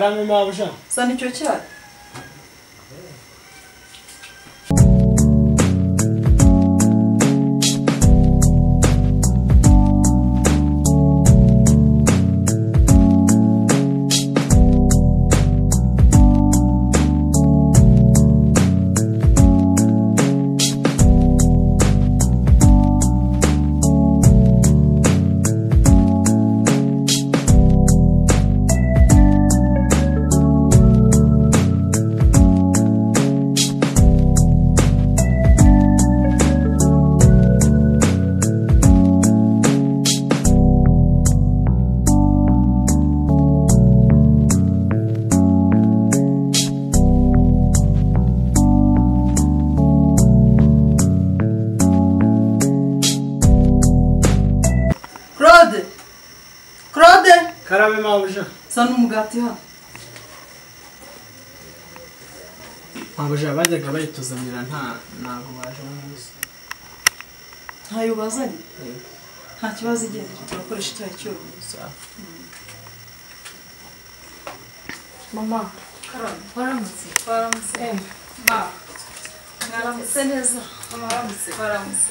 karame mabuja sana icyo cyari Claude karame mabuja sana umugati ha mabuja bajyaga bayituzanira ntago baje umunsi ntayo bazanye nta kibazo igendera turakoresha icyayi cyose mama karame waramutse ma mwaramutse neza waramutse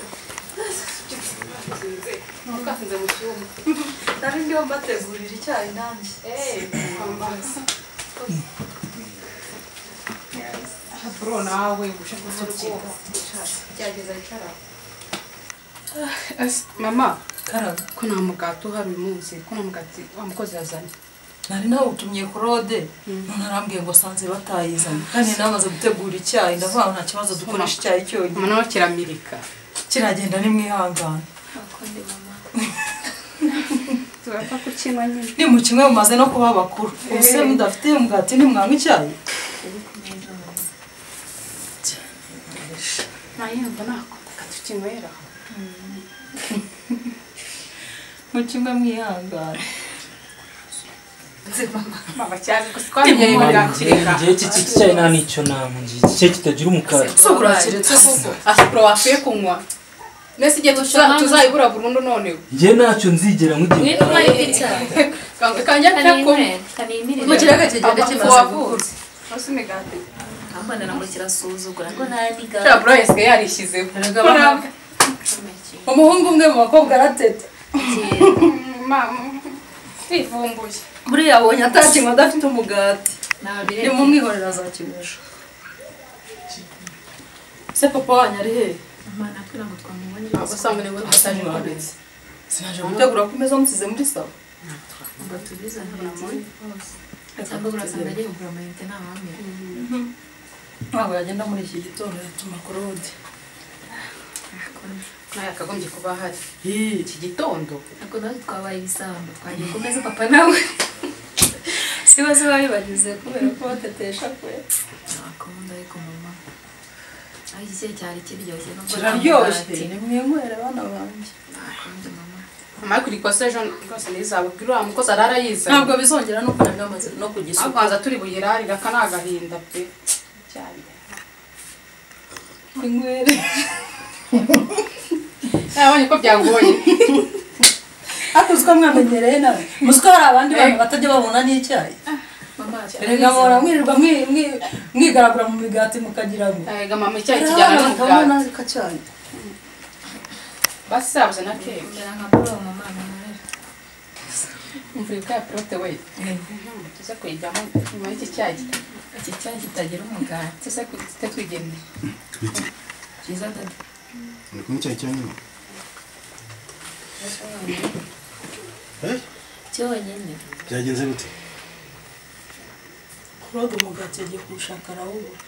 Mukafunze mu cyumba. nari ndiho mbategurira icyayi nanjye bro nawe gushaka gusohoka. Cyageza icara. Mama, karame ko nta mugati uhari uyu munsi, ko nta mugati wamukozi yazanye. nari nawe utumye Claude none arambwiye ngo sanze batayizanye kandi namaze gutegura icyayi ndavuga nta kibazo dukoresha icyayi cyonyine Mama nawe kiramirika. kiragenda nimwihangana Akonde mama. Turapfa kukinywa nyine. ni mu kimwe mumaze no kuba bakuru ubuse mudafite umugati ntimwanywa icyayi Nayumva nako katukinywera. mu kimwe mwihangana Mama cyane twamenye birakireka. ngiye iki cyayi nta nicyo namungiye iki cyayi kitagira umukara so urakiretse koko Pro wafuye kunywa. Nese igihe tuzayibura burundu none. ngiye ntacyo nzigera mugiye Nino mayi cyane. Kanya kako. Kanimire. mu kiraka kigenda kimaze gukura Hasi migati. Ambana ngo kirasuzugura ngo nari ga. Bro yeswe yarishizeho. umuhungu umwe mu bakobwa aratete Mama. Twivumbuye. buriya abonye atakinywa adafite umugati ni mu mwihorera azakinisha se papa wanyu ari hehe Amana akira ngo twamubonye. Abasanga nibo tutaje kubitse. sinaje gutegura ku meza musize muri salo Ngo tubiza ntabamoni hose. Cyangwa burasanga agiye kugura amayinite nta wamenya. ntabwo yagenda muri iki gitondo yatuma Claude Naya kagombye kuba hari. Iki gitondo. Ako nawe twabaye ibisambo twagiye ku meza papa nawe. sibaze babibagize kubera ko batetesha kwe Akunda ariko mama. Ay iki cyari kiryoshye no kiraryoshye ni mwinywera abana banjye Akunda mama. Mama kuri kose ejo rwose nizababwira umukozi arara yiza. ntabwo bizongera no kugira amaze no kugisuka Akwanza turi buyirarira kanagahinda pe. Cyane. inywere Nabonye ko byangoye. akuzwa mwamenyereye nawe musiko hari abandi bantu batajya babona n'icyayi Mama erega mora mwirirwa mwigaragura mu migati mukagira ngo Ega mama icyayi kijyana n'umugati. nazi kacyayi Basabuze na keke. mbera nka bro mama nawe. Umvire ka prote we. Tuze kwijyamo nyuma y'iki cyayi. Iki cyari kitagira umugati. Tuze twigende. Kiza dada. Ni kumwe cyayi cyanyuma. Cyonyine. Byagenze gute? Claude umugati yagiye kuwushaka arawubura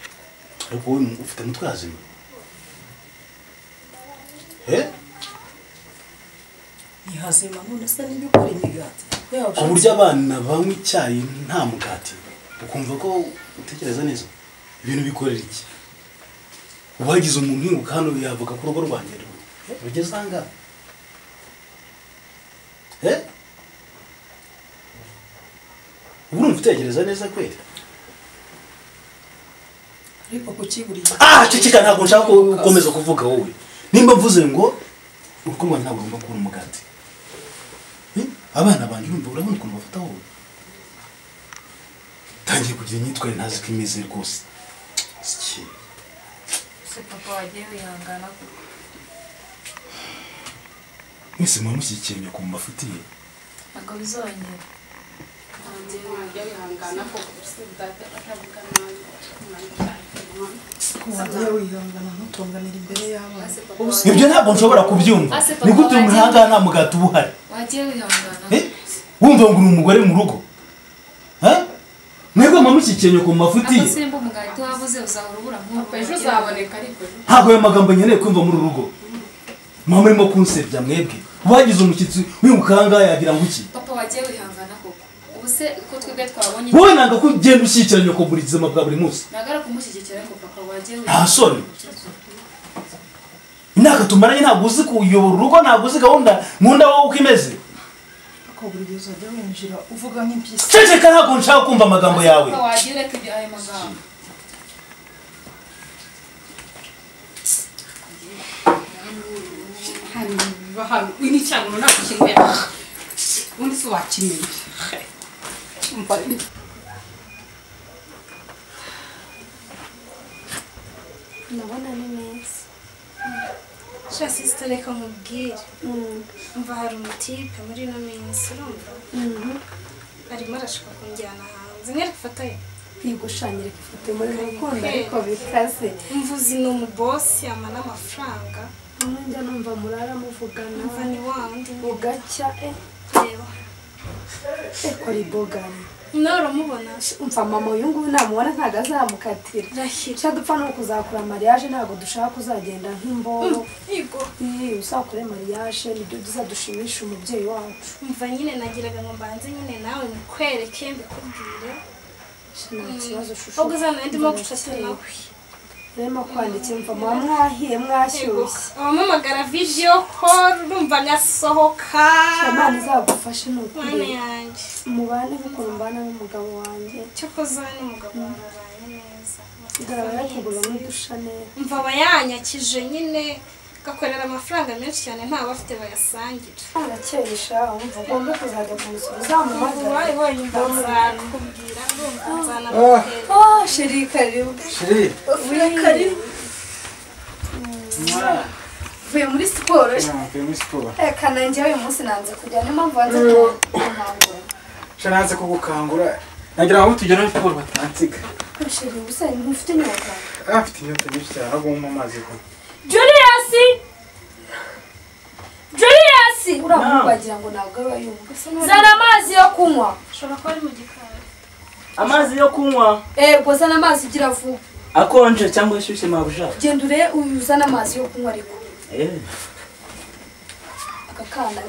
Ariko wowe ufite mutwazima. ni hazima none se n'ibyo ukora imigati Ku buryo abana banywa icyayi nta mugati. Ukumva ko utekereza neza. Ibintu bikorera iki? Ubagize umuntu wibuka hano yavuga ko urugo rwanjye rugeze ahangaha. Urumva utekereza neza kweli? ariko kukiburiye Ceceka ntabwo nshaka gukomeza kuvuga wowe. Nimba mvuze ngo urugo rwanjye ntabwo rugomba kubona umugati. Abana banjye urumva urabona ukuntu bafata wowe. tangiye kugira imyitwarire ntazi ko imeze rwose iki se papa wagiye wihangana ko mwese mwamushyigikiye nyoko mu mafuti ye ntabwo bizongera hanze ntajya wihangana ko udahita atavuga nabi wagiye wihangana ntutonganira imbere y'abana ibyo ntabwo nshobora kubyumva ni gute umuhanga nta mugati uba uhari wagiye wihangana wumva ngo uri umugore mu rugo mwebwe mwamushyigikiye nyoko mu mafuti ye abasemba umugati wabuze uzahora ubura nk'ubu ejo uzaboneka ariko ntabwo ayo magambo nkeneye kumva muri uru rugo muba murimo kunsebya mwebwe ubagize umushyitsi wimuka ahangaha yagira ngo iki papa wagiye wihangana koko ubu se ko twebwe twabonye wowe nanga ko ugenda ushyigikira nyoko buri buzima bwa buri munsi ntabwo ari ukumushyigikira ariko papa wagiye nta soni imyaka tumaranye ntabwo uzi kuyobora urugo ntabwo uzi gahunda nkunda wowe uko imeze ko buri gihe uzajya winjira uvuga nk'impyisi ceceka ntabwo nshaka kumva amagambo yawe papa wagiye ureka ibyo ayo magambo hano wini cyane nta kintu ya undi se wakimenya umva ndabona ni neza sha sisita reka mubwire umva hari umutipe muri ino minsi urumva arimo arashaka kunjyana hanze mwereke ifoto ye ntigushanyire ifoto muri rukundo ariko bikaze mvuzi ni umubosi ama n'amafaranga njya numva murara muvugana umva ni wa wundi ugacya reba kora ibogani nawe uramubona umva mama uyu nguyu namubona ntabwo azamukatira rahira icyo dupfa ni ukuzakora mariage ntabwo dushaka kuzagenda nk'imbobo yego uzakore mariage nibyo bizadushimisha umubyeyi wacu umva nyine nagiraga ngo mbanze nyine nawe mukwereke mbikubwire nta kibazo shusho ubwo uzana ndimo gucata nawe rero kwandikira mva muba mwahiye mwashyushye abamamagara video call urumva nyasohoka Imana izagufashe ni mwana ukuri yanjye mubane nk'ukuntu mbana n'umugabo wanjye cyakoze n'umugabo warabaye neza igaragara kugura n'udusha neza umva aba yanyakije nyine gakorera amafaranga menshi cyane nta bafite bayasangira arakesha wumva ugomba kuzajya kumusura uzamuhamagara wayi wayi nzakubwira ndumva nzanamubwira sheri karibu sheri uvuye karibu uvuye muri siporo mvuye muri siporo reka nanjye uyu munsi nanze kujya niyo mpamvu wanze kunkangura shananze kugukangura nagira ngo tugere muri siporo batansiga sheri ubusa ntufite inyota afite inyota nyinshi cyane ahubwo mu mazi ko Julius uramuka wagira ngo ntabwo aba yumva zana amazi yo kunywa ushobora kuba ari mu gikari amazi yo kunywa ubwo zana amazi ugira vuba akonje cyangwa ashyushye mabuja genda ure uzana amazi yo kunywa ariko aka kana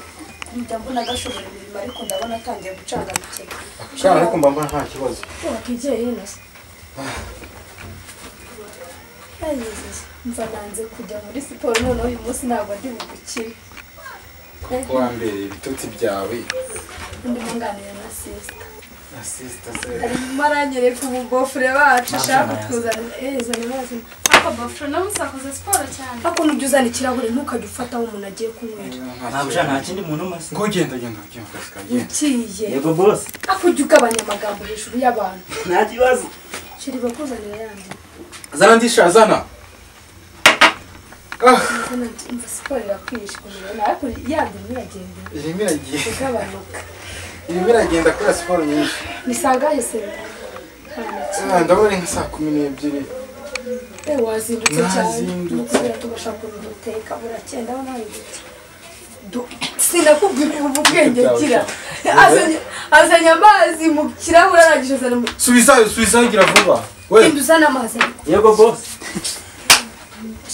njya mbona gashobora imirimo ariko ndabona atangiye gucangamukira shana ariko mba nta kibazo wakigeye hino se mva nanze kujya muri siporo noneho uyu munsi ntabwo ndi bugukire wambere ibitotsi byawe ndimo nganira na sisita asista se arimo aranyereka ubugofure bacu ashaka kutuzanira zana amazi papa bafura nawe usakoze siporo cyane ariko nujya uzana ikirahure ntukajya ufata aho umuntu agiye kunywera mabuja nta kindi muntu umase ngo genda akazi kagenda ukiye yego boss ariko ujya ugabanya amagambo hejuru y'abantu nta kibazo sheri bakuzanira yandi zana ndisha zana umva siporo irakwiye kumenya ariko yandi ntiyagenda irimo iragiye igabanuka irimo iragenda kuri siporo nyinshi ni saa ngahe se ndabona nka saa 12 wazindutse cyane Nazindutse. nukubera tugashaka ukuntu duteka burakeye ndabona wayibutse sinakubwira ubu ubwenge gira azanye amazi mu kirahure arangije azana mu subiza gira vuba we genda uzana amazi yego boss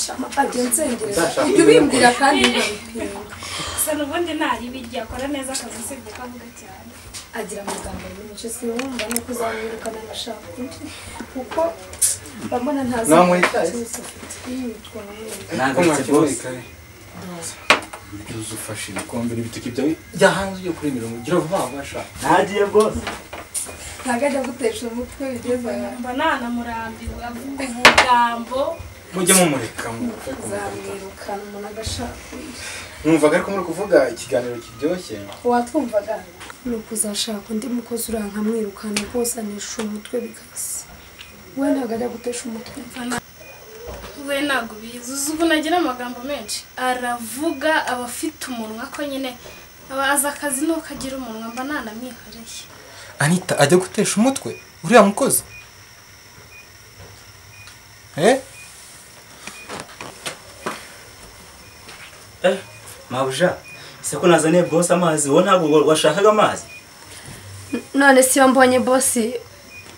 shama ajya nsengera ibyo bimbwira kandi nkabipinga gusa n'ubundi ntari birya akora neza akazi usibye kavuga cyane agira amagambo menshi siwumva no kuzamwirukana agashaka undi kuko mbona ntazi ntagarutse boss Biduze ufashe ibikombe n'ibitoki byawe jya hanze ujye kuri mirongo gira vuba wabasha nagiye boss ntabwo ajya gutesha umutwe bigeze aha mba nanamurambiwe avuga ubugambo mujye mumureka uzamwirukana umuntu agashaka undi. mwumvaga ariko muri kuvuga ikiganiro kiryoshye watwumvaga ni ukuzashaka undi mukozi urankamwirukana rwose anesha umutwe bikasi we ntabwo ajya gutesha umutwe we ntabwo bizi uzi ubu nagira amagambo menshi aravuga aba afite umunwa ko nyine aba azi akazi nuko agira umunwa mba nanamwihareye. Anita ajya gutesha umutwe uriya mukozi mabuja ese ko nazaniye boss amazi wowe ntabwo washakaga amazi? none si yo mbonye bosi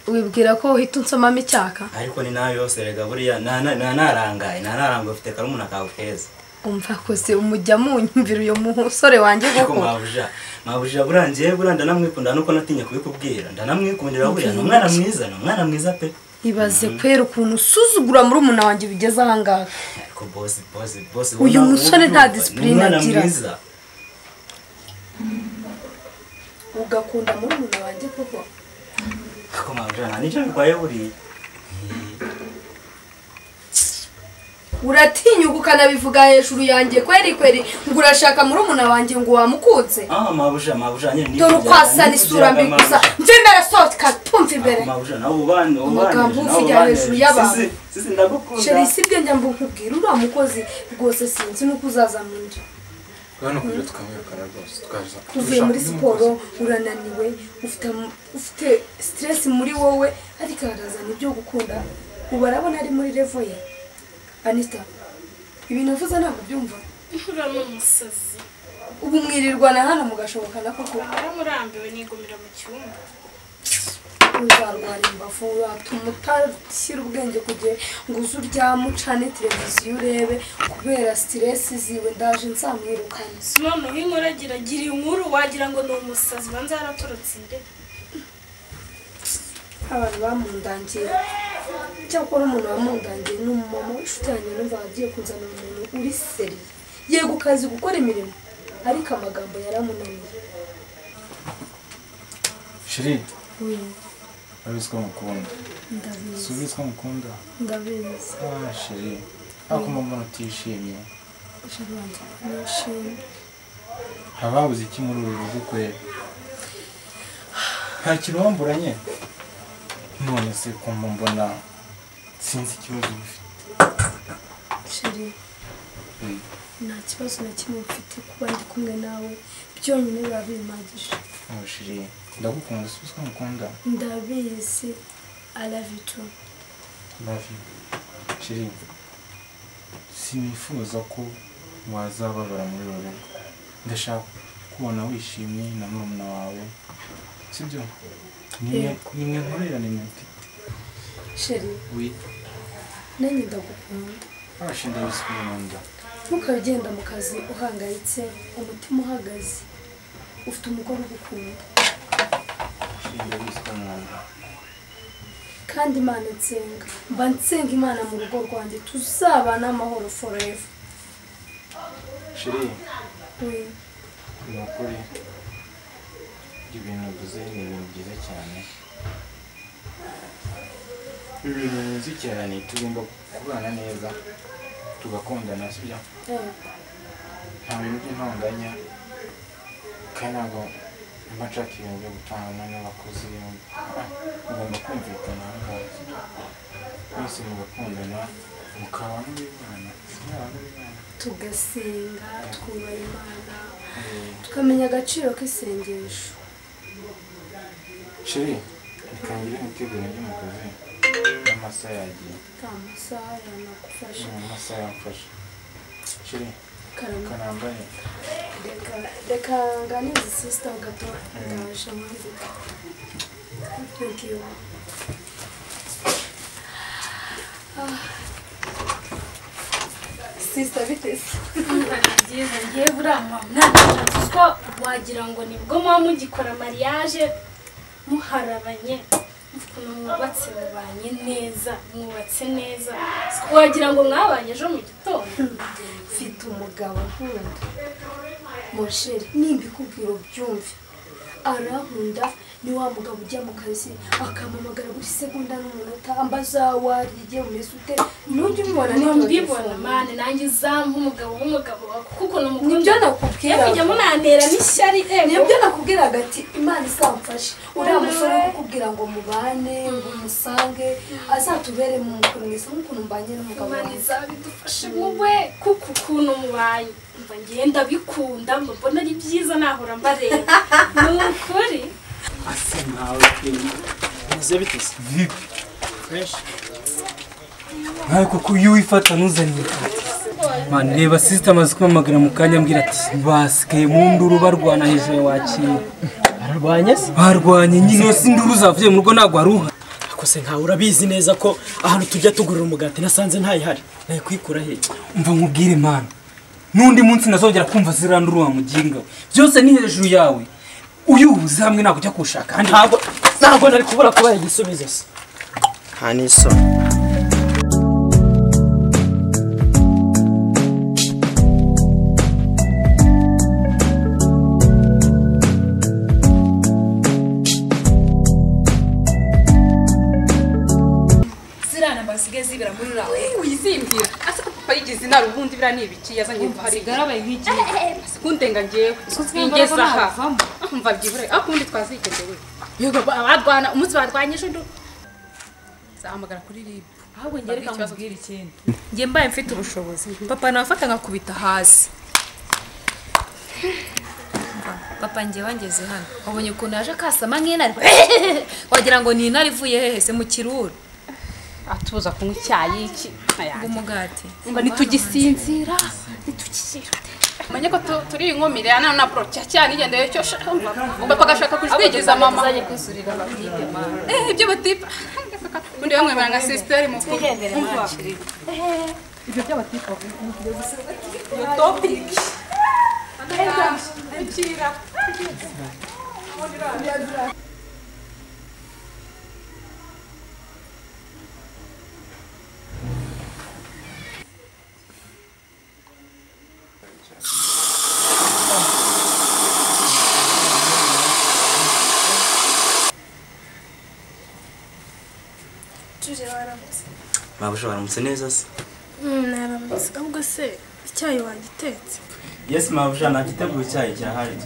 wibwira ko uhita unsomamo icyaka ariko ni nayo yose rega buriya narangaye ufite karumuna kawe keza. umva ko se umujya munyumvira uyu musore wanjye Ariko koko mabuja burangiye ndanamwikunda nuko natinya kubikubwira ndanamwikundira buriya ni umwana mwiza pe. ibaze kwera ukuntu usuzugura muri umuntu wanjye bigeze ahangaha. Ariko boss uyu musore nta discipline agira ugakunda muri umuntu wanjye koko. Ariko mabuja nta nicyo bikwaye buriya uratinyuka ukanabivuga hejuru yanjye kweri ngo urashaka muri umuntu wanjye ngo wamukutse. mabuja nyine dore ukwasana isura mbi gusa mve imbere sohoka tumva imbere mabuja nawe ubane amagambo uvugira hejuru y'abantu. sisi ndagukunda sheri si byo njya mbukubwira uriya mukozi rwose sinzi nuko uzaza mu nzu hano kugira tukamwirukana rwose twaza uvuye muri siporo urananiwe ufite stress muri wowe ariko arazana ibyo gukunda ubu arabona ari muri level ye. Anita ibintu uvuze ntabwo byumva uriya ni umusazi ubu mwirirwana hano mugashobokana koko aramurambiwe nigumira mu cyumba. uzarwara imbavu watuma utashyira ubwenge kugira ngo uze uryame ucane televiziyo urebe kubera stress ziwe ndaje nzamwirukane. noneho inkoragira gira inkuru wagira ngo ni umusazi banza yaraturutse inde abantu bamundangiye cyakora umuntu wamundangiye ni umumama w'inshuti yanjye numva agiye kuzana umuntu uri seri yego kazi gukora imirimo ariko amagambo yaramunaniye. Shiride we urabizi ko mukunda ndabizi subizi ko mukunda ndabizi shiri ariko mbona utishimye shiri wanjye nishimye haba habuze iki muri uru rugo kwera nta kiromboranye none se kumva mbona sinzi ikibazo ufite. shiri nta kibazo na kimwe mfite kuba ndi kumwe nawe byonyine biba bimpagije. shiri ndagukunda subizi ko mukunda ndabizi I love you too. love you shiri sinifuza ko wazababara muri uru rugo ndashaka kubona wishimye na murumuna wawe sibyo nimwe nkorera nimwe mfite sheri nanjye ndagukunda abashinda bisikunda ntukagenda mu kazi uhangayitse umutima uhagaze ufite umugore ugukunda shinda bisikunda kandi Imana nsenga mba nsenga Imana mu rugo rwanjye tuzabana amahoro forever. sheri ni ukuri ibintu uvuze ni ibintu byiza cyane ibintu bizi cyane tugomba kubana neza tugakundana sibyo nta bintu by'intonganya kandi ntabwo mba nshaka ibintu byo gutangana n'abakozi ugomba kumvikana ahangaha sibyo mwese mugakundana mukabana n'Imana tugasenga twubaha Imana tukamenya agaciro k'isengesho. sheri bikangire imiteguro njye mu kazi n'amasaha yagiye amasaha yanagufasha amasaha yamfasha sheri kanambaye reka nganize sister gato ndaje mwandika. Thank you. Sister bitese byiza ngiye burama ntabwo ko wagira ngo nibwo muba mugikora mariage muharabanye ukuntu mwubatse mubanye neza mwubatse neza wagira ngo mwabanye ejo mu gitondo. mfite umugabo nkunda mosheri nimba ikubwira byumve arankunda ni wa mugabo ujya mu kazi akampamagara buri segonda n'umunota ambaza wariye umeze ute ntujye umubona niba mbibona mane nanjye zampa umugabo w'umugabo wawe kuko n'umukobwa nibyo nakubwira kujya munantera n'ishyari nibyo nakubwiraga ati imana izamfashe uriya musore kukubwira ngo mubane ngo umusange azatubere mu mukuru mwiza nk'ukuntu mbanye n'umugabo imana izabidufashe wowe kuko ukuntu mubaye mba ngenda bikunda mbona ari byiza nahora mbareba ni ukuri asa nkawe meze bitese vipi fresh nkawe koko iyo wifata ntuzaniye man reba sister amaze kumamagara mu kanya ambwira ati basikaye mu nduru barwana hejuru waciye barwanye se barwanye nyine yose induru zavuye mu rugo ntabwo aruha akose nkawe urabizi neza ko ahantu tujya tugurira umugati nasanze ntayihari naye kwikura he umva nkubwire man n'undi munsi nazongera kumva ziranduru wa muginga byose ni hejuru yawe uyubuze hamwe ntabwo ujya kushaka kandi ntabwo nari kubura kubaha igisubizo se nta n'isoni basigaye zibira muri rawe uyizimbira ase ko papa yigize inara ubundi bira nibiki yazanye hari garabaye nk'iki kundenga ngiye ingeza ha umva byibure akundi twazigendewe yego abadwana umunsi barwanyije ndo zahamagara kuri rib ahubwo ngereka mubwira ikindi ngiye mbaye mfite ubushobozi papa nafata nkakubita hasi papa ngiye wangeze hano wabonye ukuntu yaje kasama nk'intare wagira ngo ni intare ivuye hehe se mu kiruri atuza kunywa icyayi iki umugati ngo nitugisinzira nitukizira manye ko turi inkomire ana na bro cyane igendeye cyo papa gashaka kujwigiza mama zaje kwisurira abafite mama ibyo batipa undi bamwe banga sister mu kwigendera ibyo by'abatipa yo topic ndakira Mabusha waramutse neza se? Naramutse ahubwo se icyayi wagitetse? Yes mabusha nagiteguye icyayi kirahari.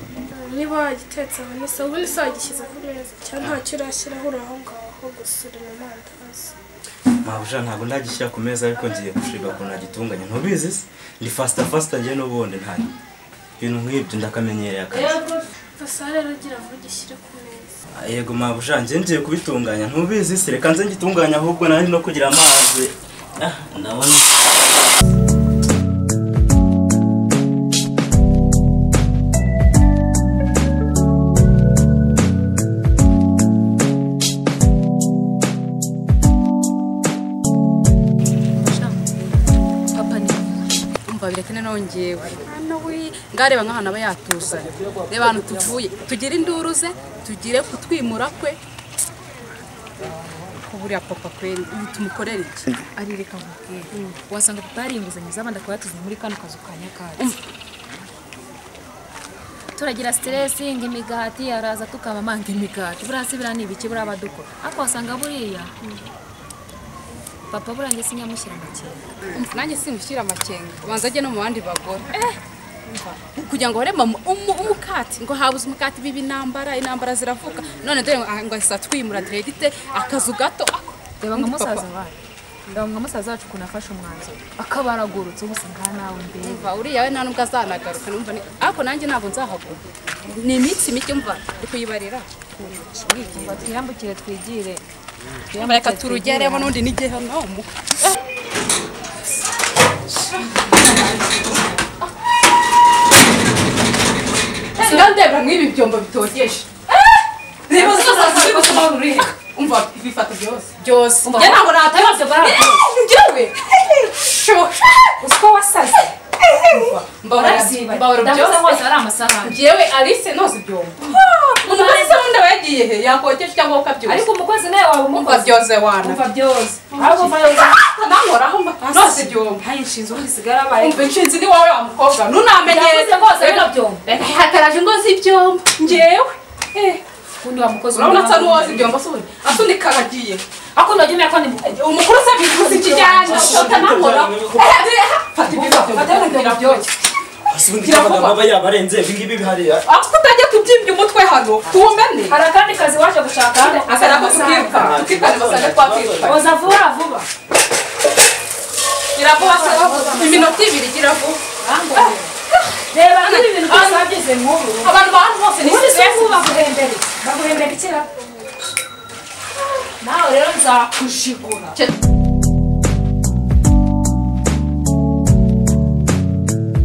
Niba wagitetse abonese ubu ni saa gishyize ku meza cyangwa ntacyo urashyiraho uri aho ngaho gusura mu mandazi. Mabusha ntabwo ndagishyira ku meza ariko ngiye gushiga ko nagitunganya ntubizi se? Ndi faster ngiye n'ubundi nta ibintu nk'ibyo ndakamenyereye akazi. Fasare ragira ngo gishyire ku meza. Yego mabusha ngiye kubitunganya ntubizi se reka nze ngitunganya ahubwo nari no kugira amazi. Ndabona birekene nongewe hano we ngareba nk'ahantu aba yatuza reba hano tuvuye tugira induruze tugire kutwimura kwe kuburiya papa kweri tumukorera iki ari reka mubwire wasanga papa yari inguzanyo z'abandi akaba yatuze muri kano kazu kanya kacu turagira stress ng'imigati araza tukabamanga imigati burase birani ibiki buraba dukora ako wasanga buriya papa burange sinyamushyira amakenga nanjye simushyira amakenga ubanza ajye no mu bandi bagore kugira ngo horema umukati ngo habuze umukati bibi intambara ziravuka none dore ngo ahisa twimura diregite akazu gato reba nka musaza wacu ukuntu afashe umwanzuro akabaragurutse ubuse nka nawe mbega uriya we nta nubwo azanagaruka numva ariko nanjye ntabwo nzahagura ni iminsi mike mva ndi kuyibarira twiyambukire twigire reka turugeremo n'undi n'igihe hano ndandebra nk'ibi byombo bitogeje reba zose urihe umva bifata byose njye ntabwo natabaze njyewe uko wasaze mbahora byose ari amasahani njyewe Alice noze byombo umukozi se wundi aba yagiye he yakogeje cyangwa ukabyose ariko umukozi nawe waba umva byose wana umva byose ahubwo umva yose nankoraho nose byombo hayi inshinzi ubundi sigara abaye umva inshinzi ni wowe wa mukobwa nunamenyeze rwose bino byombo reka hataraje ngo si byombo njyewe undi wa mukozi urabona asa n'uwoza ibyombo se ubundi asunika aragiye ako nagimeye ko ni umukuru se bivuze ikijyanye utanakora fata ibyo byoke asunika abagabo yabarenze ibingibi bihariya utajya kubyimbya umutwe hano tuwumene hari akandi kazi waje gushaka asara ko tukikane basanga twakwiruka oza vuba iravuba iminota ibiri gira vuba reba nk'ibi bintu byose wagize nk'ubu abantu bose ni stress baguhembera ikira nawe rero nzakushigura